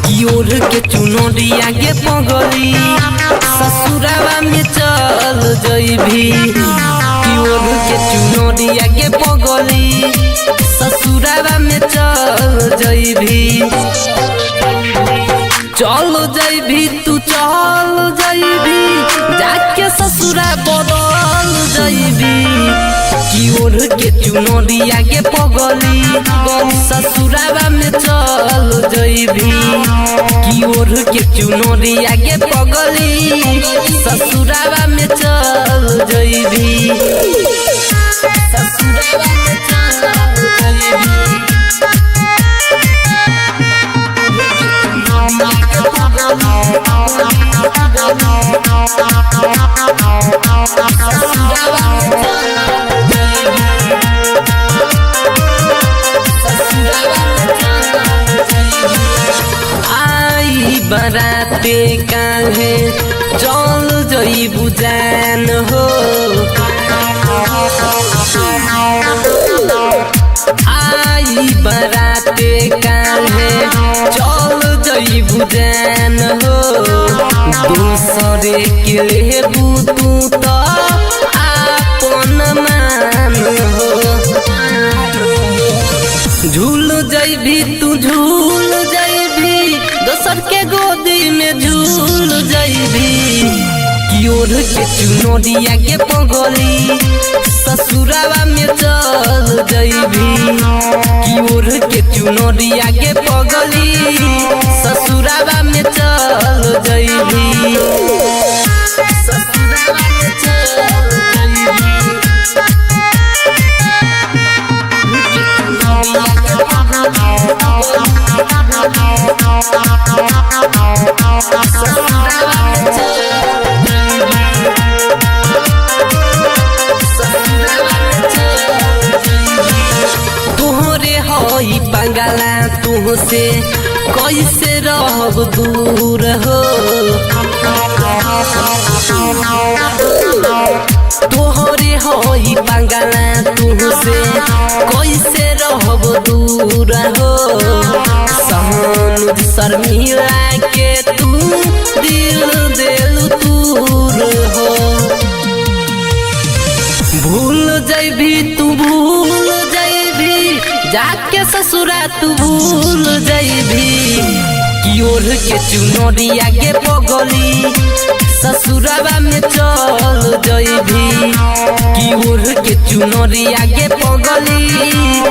कियोर के चुनरिया के पगली ससुरावा में चल जइभी। कियोर के चुनरिया के पगली ससुरावा में चल जइभी। चल जइभी तू चल जइभी जाके ससुरा बदल जइभी। कियोर के चुनरिया के पगली ससुरावा में चल जइभी। कियोर के चुनरिया के पगली ससुरावा में चल जइभी। ससुरावा में चल जइभी। आई बराते काहे चल जइबू जान हो। आई बराते काहे चल जइबू जान हो। दूसरे के लेबू तू तो आपन मान हो। झूल जइभी तू झूल जइभी दोसर के गोदी में झूल जइभी। कियोर के चुनरिया के पगली ससुरावा में चल जइभी। कियोर के चुनरिया के पगली ससुरावा में चल जइभी। ससुरावा में चल जइभी। तोहरे हई बंगाला तुहसे कैसे रहब दूर हो। तोहरे हई बंगाला तुहसे कैसे रहब दूर हो। सहनुज शर्मिला के तू दिल देलू दूर हो। भूल जइभी तू भूल जइभी जाके ससुरा तू भूल जइभी। कियोर के चुनरिया के पगली ससुरावा में चल जइभी। कियोर के चुनरिया के पगली